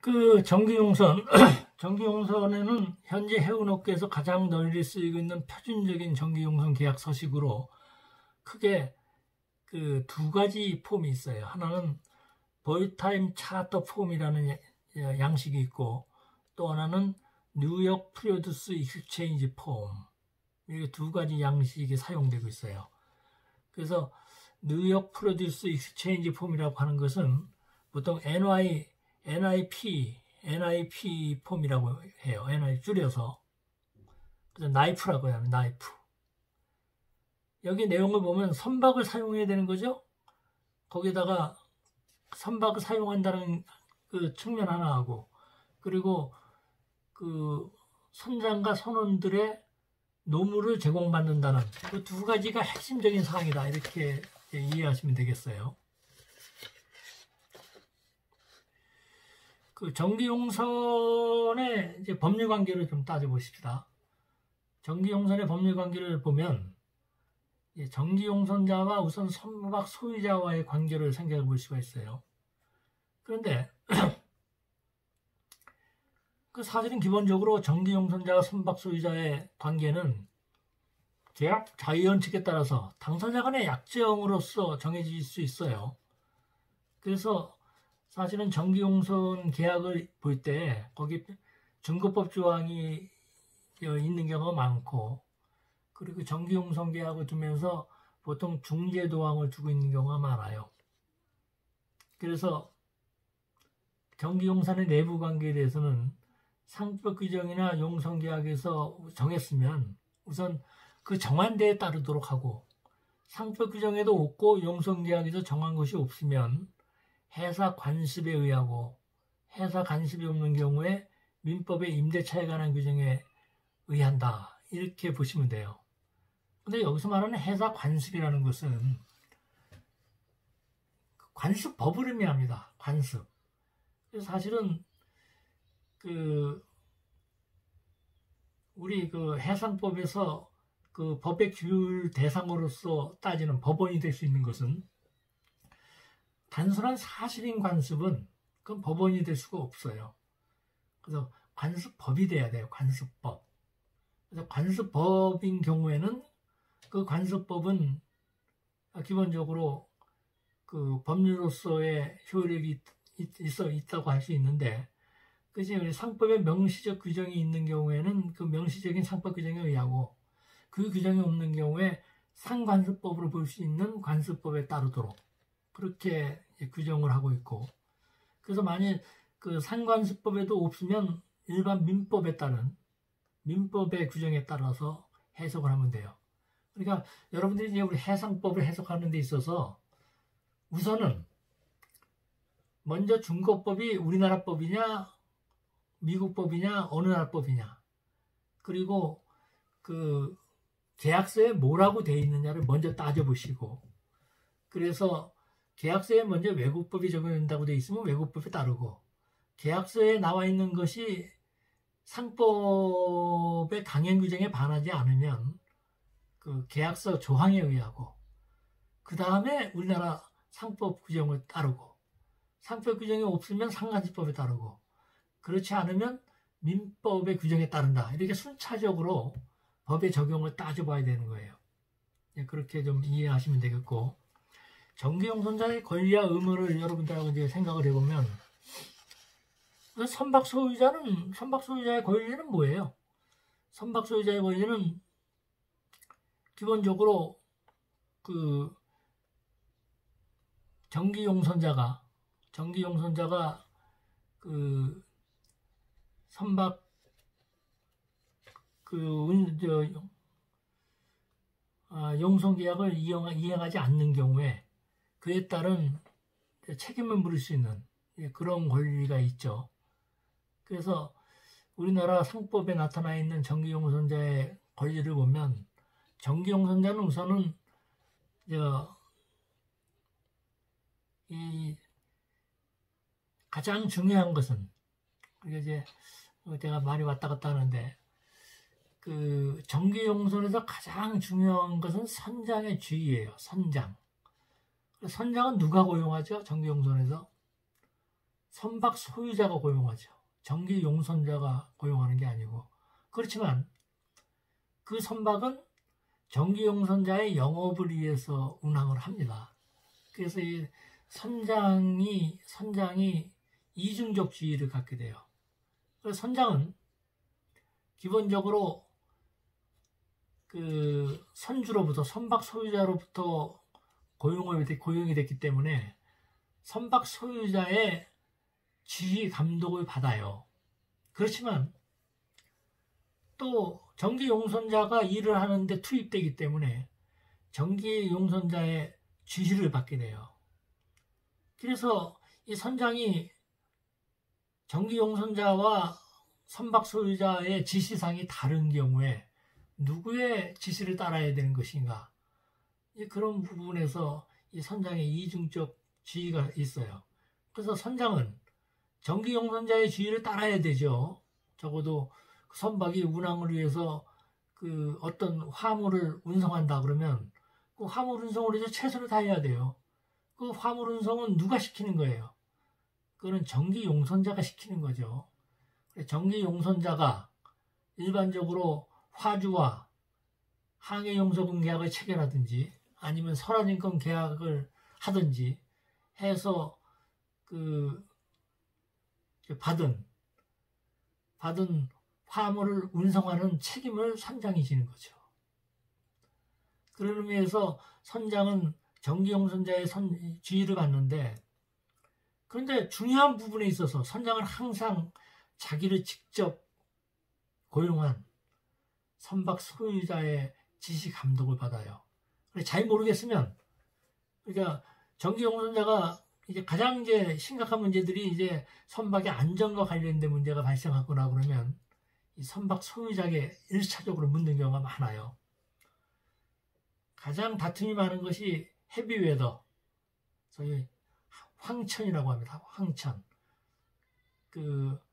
그 전기용선, 전기용선에는 현재 해운업계에서 가장 널리 쓰이고 있는 표준적인 전기용선 계약 서식으로 크게 그 두 가지 폼이 있어요. 하나는 보이타임 차터 폼이라는 양식이 있고, 또 하나는 뉴욕 프로듀스 익스체인지 폼. 이렇게 두 가지 양식이 사용되고 있어요. 그래서 뉴욕 프로듀스 익스체인지 폼이라고 하는 것은 보통 NIP 폼이라고 해요. NI 줄여서. 그래서 나이프라고 해요. 나이프. 여기 내용을 보면 선박을 사용해야 되는 거죠. 거기다가 선박을 사용한다는 그 측면 하나 하고, 그리고 그 선장과 선원들의 노무를 제공받는다는 그 두 가지가 핵심적인 사항이다. 이렇게 이해하시면 되겠어요. 그 전기용선의 이제 법률 관계를 좀 따져보십시다. 전기용선의 법률 관계를 보면 전기용선자와 우선 선박 소유자와의 관계를 생각해 볼 수가 있어요. 그런데 그 사실은 기본적으로 전기용선자와 선박 소유자의 관계는 계약 자유원칙에 따라서 당사자 간의 약정으로서 정해질 수 있어요. 그래서 사실은 전기용선 계약을 볼 때 거기 중개법 조항이 있는 경우가 많고, 그리고 전기용선 계약을 두면서 보통 중재 조항을 두고 있는 경우가 많아요. 그래서 전기용선의 내부 관계에 대해서는 상법 규정이나 용선 계약에서 정했으면 우선 그 정한 데에 따르도록 하고, 상법 규정에도 없고 용선 계약에서 정한 것이 없으면 해사 관습에 의하고, 해사 관습이 없는 경우에 민법의 임대차에 관한 규정에 의한다. 이렇게 보시면 돼요. 근데 여기서 말하는 해사 관습이라는 것은 관습법을 의미합니다. 관습. 그래서 사실은 우리 해상법에서 그 법의 규율 대상으로서 따지는 법원이 될 수 있는 것은 단순한 사실인 관습은 그건 법원이 될 수가 없어요. 그래서 관습법이 돼야 돼요. 관습법. 그래서 관습법인 경우에는 그 관습법은 기본적으로 그 법률로서의 효력이 있다고 할 수 있는데, 그것이 우리 상법의 명시적 규정이 있는 경우에는 그 명시적인 상법 규정에 의하고, 그 규정이 없는 경우에 상관습법으로 볼 수 있는 관습법에 따르도록 그렇게 규정을 하고 있고, 그래서 만일 그 상관습법에도 없으면 일반 민법에 따른 민법의 규정에 따라서 해석을 하면 돼요. 그러니까 여러분들이 이제 우리 해상법을 해석하는 데 있어서 우선은 먼저 중국법이 우리나라 법이냐 미국 법이냐 어느 나라 법이냐, 그리고 그 계약서에 뭐라고 되어 있느냐를 먼저 따져보시고, 그래서 계약서에 먼저 외국법이 적용된다고 되어 있으면 외국법에 따르고, 계약서에 나와 있는 것이 상법의 강행 규정에 반하지 않으면 그 계약서 조항에 의하고, 그 다음에 우리나라 상법 규정을 따르고, 상법 규정이 없으면 상관습법에 따르고, 그렇지 않으면 민법의 규정에 따른다. 이렇게 순차적으로 법의 적용을 따져봐야 되는 거예요. 그렇게 좀 이해하시면 되겠고, 전기용선자의 권리와 의무를 여러분들하고 이제 생각을 해보면, 선박 소유자의 권리는 뭐예요? 선박 소유자의 권리는 기본적으로 그 전기용선자가 그 선박 용선 계약을 이행하지 않는 경우에 그에 따른 책임을 물을 수 있는 그런 권리가 있죠. 그래서 우리나라 상법에 나타나 있는 전기용선자의 권리를 보면, 전기용선자는 우선은 이 가장 중요한 것은, 그게 이제 제가 말이 왔다 갔다 하는데, 그 전기용선에서 가장 중요한 것은 선장의 지위예요. 선장. 선장은 누가 고용하죠? 전기용선에서 선박 소유자가 고용하죠. 정기 용선자가 고용하는 게 아니고. 그렇지만 그 선박은 정기 용선자의 영업을 위해서 운항을 합니다. 그래서 이 선장이 이중적 지위를 갖게 돼요. 그래서 선장은 기본적으로 그 선주로부터 선박 소유자로부터 고용이 됐기 때문에 선박 소유자의 지휘 감독을 받아요. 그렇지만 또 정기 용선자가 일을 하는데 투입되기 때문에 정기 용선자의 지시를 받게 돼요. 그래서 이 선장이 정기 용선자와 선박 소유자의 지시사항이 다른 경우에 누구의 지시를 따라야 되는 것인가? 그런 부분에서 이 선장의 이중적 지위가 있어요. 그래서 선장은 정기 용선자의 지휘를 따라야 되죠. 적어도 선박이 운항을 위해서 그 어떤 화물을 운송한다 그러면 그 화물 운송을 위해서 최선을 다해야 돼요. 그 화물 운송은 누가 시키는 거예요? 그거는 정기 용선자가 시키는 거죠. 정기 용선자가 일반적으로 화주와 항해 용서금 계약을 체결하든지 아니면 선화증권 계약을 하든지 해서 그 받은 화물을 운송하는 책임을 선장이 지는 거죠. 그런 의미에서 선장은 정기 용선자의 지휘를 받는데, 그런데 중요한 부분에 있어서 선장은 항상 자기를 직접 고용한 선박 소유자의 지시 감독을 받아요. 잘 모르겠으면, 그러니까 정기 용선자가 이제 가장 심각한 문제들이 이제 선박의 안전과 관련된 문제가 발생하거나 그러면 이 선박 소유자에게 1차적으로 묻는 경우가 많아요. 가장 다툼이 많은 것이 헤비웨더, 소위 황천이라고 합니다. 황천. 그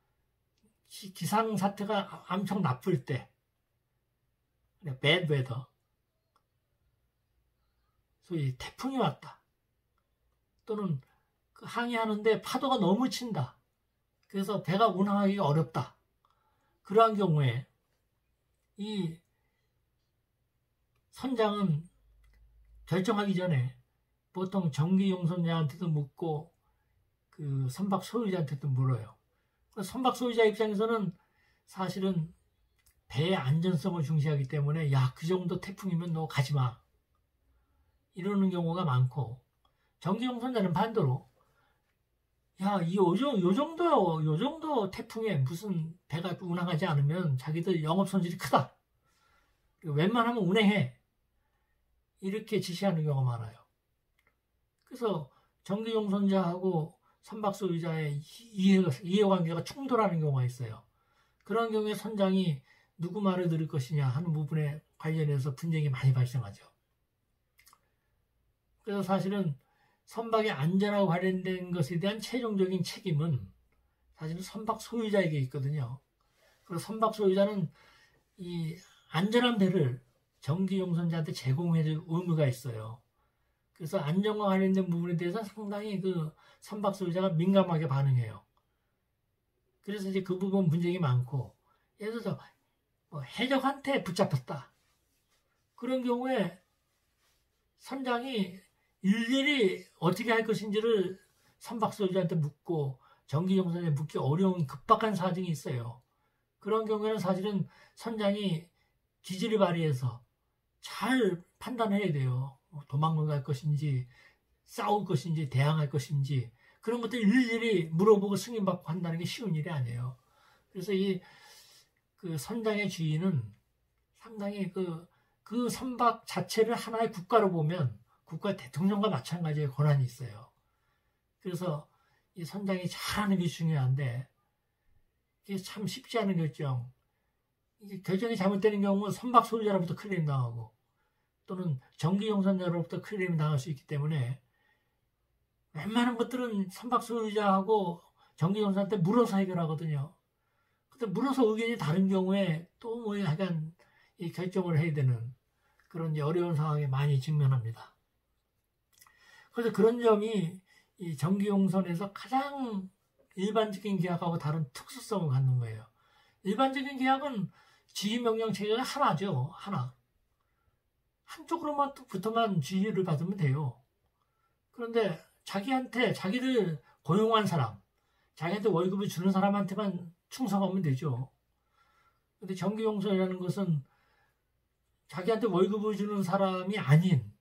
기상 사태가 엄청 나쁠 때, bad weather, 소위 태풍이 왔다. 또는 그 항해하는데 파도가 너무 친다. 그래서 배가 운항하기가 어렵다. 그러한 경우에 이 선장은 결정하기 전에 보통 정기 용선자한테도 묻고 그 선박 소유자한테도 물어요. 선박 소유자 입장에서는 사실은 배의 안전성을 중시하기 때문에 야, 그 정도 태풍이면 너 가지 마. 이러는 경우가 많고, 정기 용선자는 반대로 야, 요 정도 태풍에 무슨 배가 운항하지 않으면 자기들 영업 손실이 크다. 웬만하면 운행해. 이렇게 지시하는 경우가 많아요. 그래서 정기 용선자하고 선박 소유자의 이해관계가 충돌하는 경우가 있어요. 그런 경우에 선장이 누구 말을 들을 것이냐 하는 부분에 관련해서 분쟁이 많이 발생하죠. 그래서 사실은 선박의 안전하고 관련된 것에 대한 최종적인 책임은 사실은 선박 소유자에게 있거든요. 그래서 선박 소유자는 이 안전한 배를 정기 용선자한테 제공해줄 의무가 있어요. 그래서 안전과 관련된 부분에 대해서 상당히 그 선박 소유자가 민감하게 반응해요. 그래서 이제 그 부분 분쟁이 많고, 예를 들어서 뭐 해적한테 붙잡혔다. 그런 경우에 선장이 일일이 어떻게 할 것인지를 선박 소유자한테 묻고 정기 용선자한테 묻기 어려운 급박한 사정이 있어요. 그런 경우에는 사실은 선장이 기지를 발휘해서 잘 판단해야 돼요. 도망갈 것인지 싸울 것인지 대항할 것인지 그런 것들 일일이 물어보고 승인받고 한다는 게 쉬운 일이 아니에요. 그래서 그 선장의 지위는 상당히 그 선박 자체를 하나의 국가로 보면 국가 대통령과 마찬가지의 권한이 있어요. 그래서 이 선장이 잘하는 게 중요한데 이게 참 쉽지 않은 결정. 이게 결정이 잘못되는 경우는 선박 소유자로부터 클레임 당하고 또는 정기 용선자로부터 클레임 당할 수 있기 때문에 웬만한 것들은 선박 소유자하고 정기 용선자한테 물어서 해결하거든요. 근데 물어서 의견이 다른 경우에 또 뭐 약간 이 결정을 해야 되는 그런 이제 어려운 상황에 많이 직면합니다. 그래서 그런 점이 이 정기 용선에서 가장 일반적인 계약하고 다른 특수성을 갖는 거예요. 일반적인 계약은 지휘명령 체계가 하나죠. 하나. 한쪽으로부터만 지휘를 받으면 돼요. 그런데 자기를 고용한 사람, 자기한테 월급을 주는 사람한테만 충성하면 되죠. 근데 정기용선이라는 것은 자기한테 월급을 주는 사람이 아닌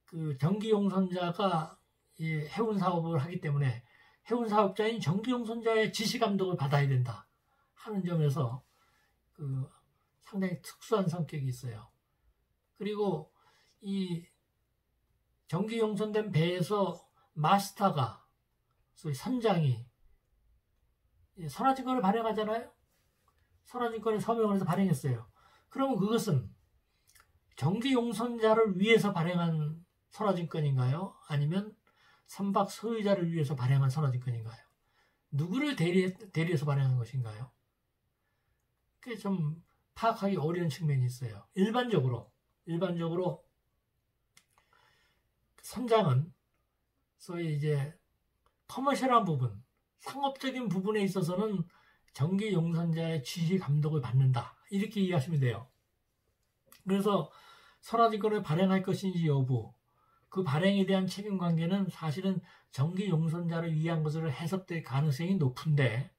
그 정기용선자가 해운 사업을 하기 때문에 해운 사업자인 정기용선자의 지시 감독을 받아야 된다 하는 점에서 그 상당히 특수한 성격이 있어요. 그리고 이 정기용선된 배에서 마스터가 소위 선장이 선화증권을 발행하잖아요. 선화증권에 서명을 해서 발행했어요. 그러면 그것은 정기용선자를 위해서 발행한 선화증권인가요? 아니면 선박 소유자를 위해서 발행한 선화증권인가요? 누구를 대리해서 발행한 것인가요? 그게 좀 파악하기 어려운 측면이 있어요. 일반적으로 선장은 소위 이제 커머셜한 부분, 상업적인 부분에 있어서는 정기용선자의 지시 감독을 받는다. 이렇게 이해하시면 돼요. 그래서 선화증권을 발행할 것인지 여부, 그 발행에 대한 책임관계는 사실은 정기용선자를 위한 것으로 해석될 가능성이 높은데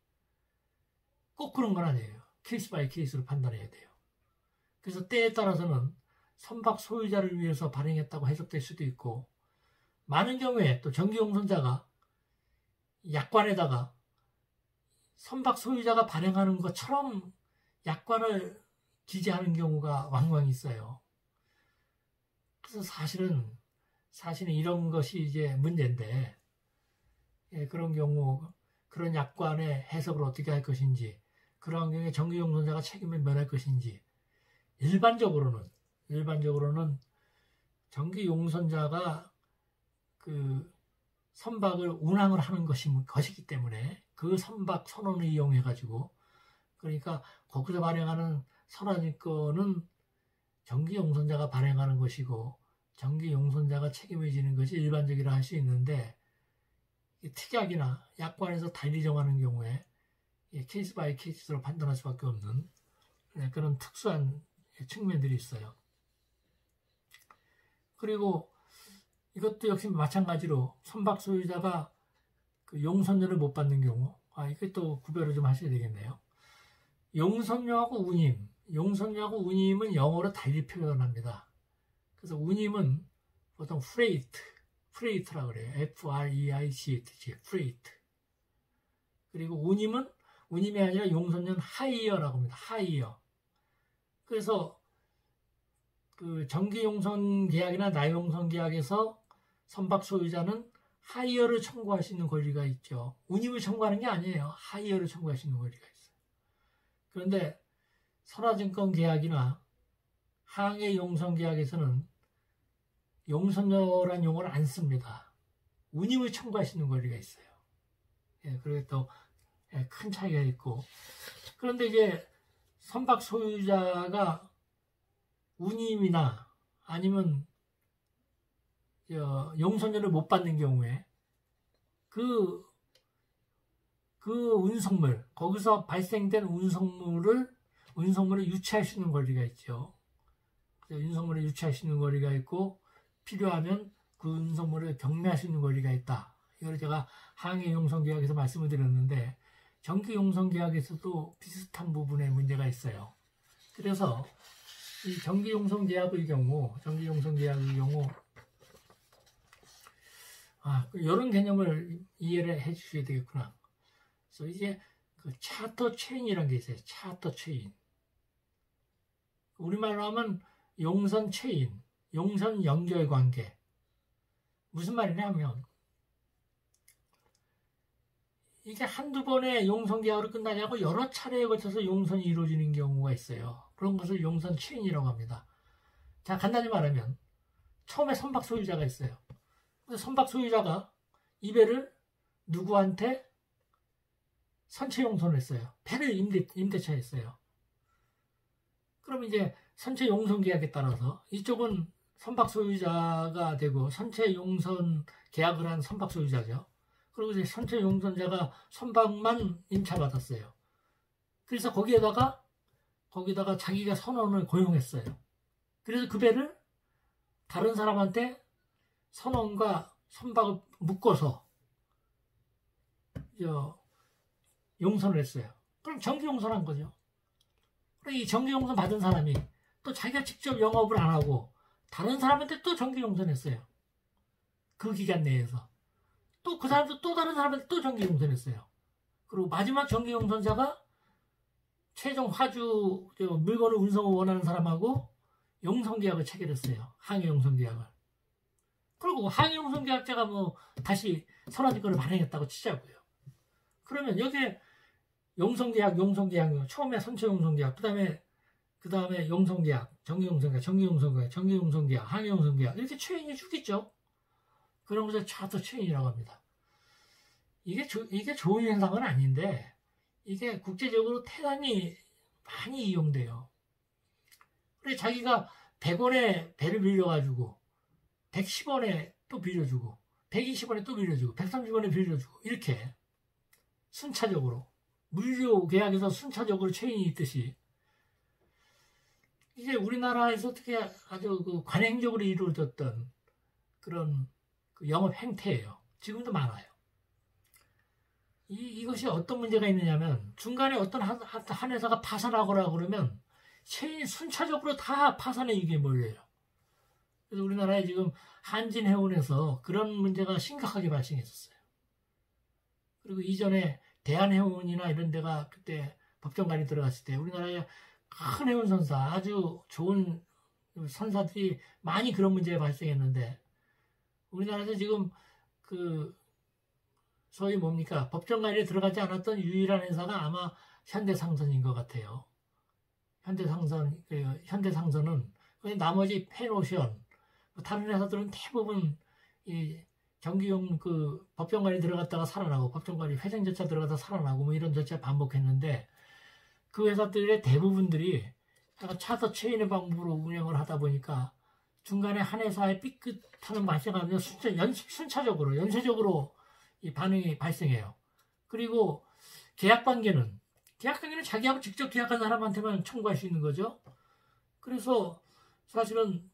꼭 그런 건 아니에요. 케이스 바이 케이스로 판단해야 돼요. 그래서 때에 따라서는 선박 소유자를 위해서 발행했다고 해석될 수도 있고, 많은 경우에 또 정기용선자가 약관에다가 선박 소유자가 발행하는 것처럼 약관을 기재하는 경우가 왕왕 있어요. 그래서 사실은 이런 것이 이제 문제인데, 그런 경우, 그런 약관의 해석을 어떻게 할 것인지, 그런 경우에 정기용선자가 책임을 면할 것인지, 일반적으로는 정기용선자가 그 선박을 운항을 하는 것이기 때문에 그 선박 선원을 이용해 가지고, 그러니까 거기서 발행하는 선화증권은 정기용선자가 발행하는 것이고 정기용선자가 책임을 지는 것이 일반적이라 할 수 있는데, 특약이나 약관에서 달리 정하는 경우에 케이스 바이 케이스로 판단할 수밖에 없는 그런 특수한 측면들이 있어요. 그리고 이것도 역시 마찬가지로 선박 소유자가 그 용선료를 못 받는 경우, 이게 또 구별을 좀 하셔야 되겠네요. 용선료하고 운임은 영어로 달리 표현합니다. 그래서 운임은 보통 프레이트라고 그래요. F-R-E-I-G-H, 프레이트. 그리고 운임이 아니라 용선료는 하이어라고 합니다. 하이어. 그래서 그 정기용선 계약이나 나용선 계약에서 선박 소유자는 하이어를 청구할 수 있는 권리가 있죠. 운임을 청구하는 게 아니에요. 하이어를 청구할 수 있는 권리가 있어요. 그런데 선화증권 계약이나 항해 용선 계약에서는 용선료란 용어를 안 씁니다. 운임을 청구할 수 있는 권리가 있어요. 그리고 또 큰 차이가 있고, 그런데 이제 선박 소유자가 운임이나 아니면 용선료를 못 받는 경우에 그 운송물, 거기서 발생된 운송물을 유치할 수 있는 권리가 있죠. 운송물을 유치할 수 있는 권리가 있고, 필요하면 그 운송물을 경매할 수 있는 권리가 있다. 이걸 제가 항해 용선 계약에서 말씀을 드렸는데, 정기 용선 계약에서도 비슷한 부분에 문제가 있어요. 그래서 이 정기 용선 계약의 경우 이런 개념을 이해를 해 주셔야 되겠구나. 그래서 이제 그 차터 체인이라는 게 있어요. 차터 체인. 우리말로 하면 용선 체인, 용선 연결 관계. 무슨 말이냐면, 이게 한두 번의 용선 계약으로 끝나지 않고 여러 차례에 걸쳐서 용선이 이루어지는 경우가 있어요. 그런 것을 용선 체인이라고 합니다. 자, 간단히 말하면 처음에 선박 소유자가 있어요. 선박 소유자가 이 배를 누구한테 선체 용선을 했어요. 배를 임대차 했어요. 그럼 이제 선체 용선 계약에 따라서 이쪽은 선박 소유자가 되고 선체 용선 계약을 한 선박 소유자죠. 그리고 이제 선처용선자가 선박만 임차받았어요. 그래서 거기다가 자기가 선원을 고용했어요. 그래서 그 배를 다른 사람한테 선원과 선박을 묶어서 용선을 했어요. 그럼 정기용선한 거죠. 이 정기용선 받은 사람이 또 자기가 직접 영업을 안 하고 다른 사람한테 또 정기용선했어요. 그 기간 내에서. 또 그 사람도 또 다른 사람한테 또 정기용선했어요. 그리고 마지막 정기용선자가 최종 화주 물건을 운송을 원하는 사람하고 용선계약을 체결했어요. 항해용선계약을. 그리고 항해용선계약자가 뭐 다시 선화증권을 발행했다고 치자고요. 그러면 여기에 용선계약, 처음에 선처용선계약, 그 다음에 용선계약, 정기용선계약, 항해용선계약 이렇게 체인이 죽겠죠. 그런 것을 차트 체인이라고 합니다. 이게 좋은 현상은 아닌데 이게 국제적으로 대단히 많이 이용돼요. 그래서 자기가 100원에 배를 빌려가지고 110원에 또 빌려주고 120원에 또 빌려주고 130원에 빌려주고 이렇게 순차적으로 물류 계약에서 순차적으로 체인이 있듯이 이게 우리나라에서 어떻게 아주 관행적으로 이루어졌던 그런 영업 행태예요. 지금도 많아요. 이것이 어떤 문제가 있느냐면 중간에 어떤 한 회사가 파산하거나 그러면 체인이 순차적으로 다 파산의 위기에 몰려요. 그래서 우리나라에 지금 한진해운에서 그런 문제가 심각하게 발생했었어요. 그리고 이전에 대한해운이나 이런 데가 그때 법정관이 들어갔을 때 우리나라에 큰 해운 선사, 아주 좋은 선사들이 많이 그런 문제가 발생했는데 우리나라에서 지금 소위 뭡니까? 법정관리에 들어가지 않았던 유일한 회사가 아마 현대상선인 것 같아요. 현대상선은 나머지 펜오션, 다른 회사들은 대부분 이 정기용 법정관리 들어갔다가 살아나고 법정관리 회생 절차 들어가다 살아나고 뭐 이런 절차 반복했는데 그 회사들의 대부분들이 차터 체인의 방법으로 운영을 하다 보니까 중간에 한 회사에 삐끗하는 발생하면 순차적으로 연쇄적으로 이 반응이 발생해요. 그리고 계약관계는 자기하고 직접 계약한 사람한테만 청구할 수 있는 거죠. 그래서 사실은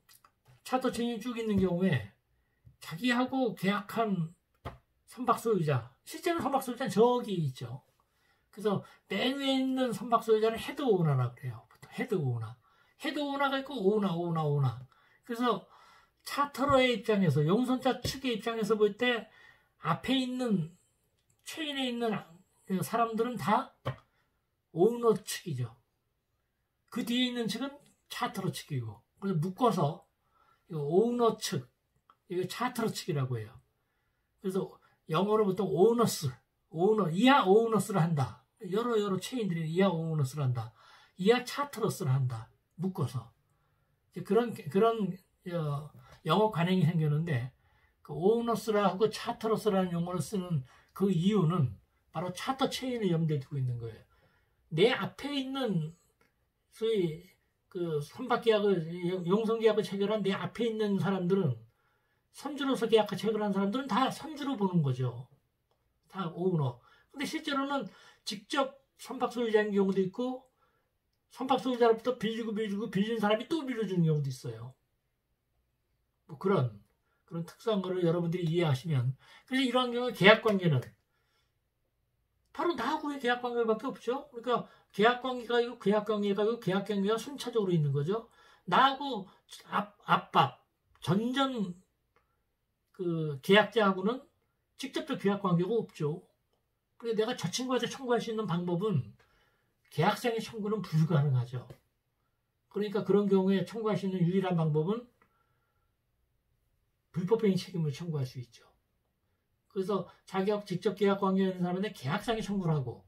차터 체인이 쭉 있는 경우에 자기하고 계약한 선박소유자, 실제로 선박소유자는 저기 있죠. 그래서 맨 위에 있는 선박소유자는 헤드오너라고 그래요. 헤드오너가 있고 오너. 그래서 차터러의 입장에서 용선자 측의 입장에서 볼 때 앞에 있는 체인에 있는 사람들은 다 오너 측이죠. 그 뒤에 있는 측은 차터러 측이고 그래서 묶어서 오너 측, 이거 차터러 측이라고 해요. 그래서 영어로 보통 이하 오너스를 한다. 여러 체인들이 이하 오너스를 한다. 이하 차터러스를 한다. 묶어서. 그런 영어 관행이 생겼는데 그 오너스라고 차터러스라는 용어를 쓰는 그 이유는 바로 차터 체인을 염두에 두고 있는 거예요. 내 앞에 있는 소위 선박계약을 용선계약을 체결한 내 앞에 있는 사람들은 선주로서 계약을 체결한 사람들은 다 선주로 보는 거죠. 다 오너. 근데 실제로는 직접 선박 소유자인 경우도 있고 선박 소유자로부터 빌린 사람이 또 빌려주는 경우도 있어요. 뭐 그런 특수한 거를 여러분들이 이해하시면 그래서 이러한 경우에 계약관계는 바로 나하고의 계약관계밖에 없죠. 그러니까 계약관계가 순차적으로 있는 거죠. 나하고 앞밥 전전 계약자하고는 직접적 계약관계가 없죠. 그래서 내가 저 친구한테 청구할 수 있는 방법은 계약상의 청구는 불가능하죠. 그러니까 그런 경우에 청구할 수 있는 유일한 방법은 불법행위 책임을 청구할 수 있죠. 그래서 자기하고 직접 계약 관계가 있는 사람한테 계약상의 청구를 하고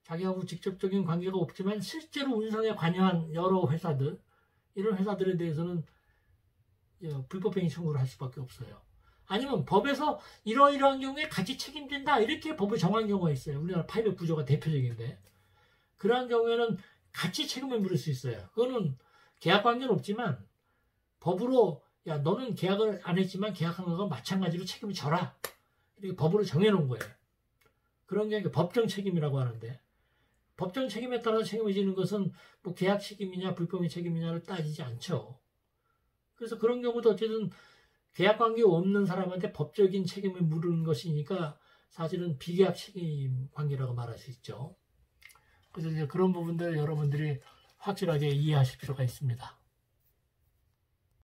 자기하고 직접적인 관계가 없지만 실제로 운송에 관여한 여러 회사들, 이런 회사들에 대해서는 불법행위 청구를 할 수밖에 없어요. 아니면 법에서 이러이러한 경우에 같이 책임진다 이렇게 법을 정한 경우가 있어요. 우리나라 파이브 구조가 대표적인데 그러한 경우에는 같이 책임을 물을 수 있어요. 그거는 계약 관계는 없지만 법으로 야 너는 계약을 안 했지만 계약한 거가 마찬가지로 책임을 져라 이렇게 법으로 정해놓은 거예요. 그런 게 법정 책임이라고 하는데, 법정 책임에 따라서 책임을 지는 것은 뭐 계약 책임이냐 불법의 책임이냐를 따지지 않죠. 그래서 그런 경우도 어쨌든 계약 관계 없는 사람한테 법적인 책임을 물은 것이니까 사실은 비계약 책임 관계라고 말할 수 있죠. 그래서 이제 그런 부분들 여러분들이 확실하게 이해하실 필요가 있습니다.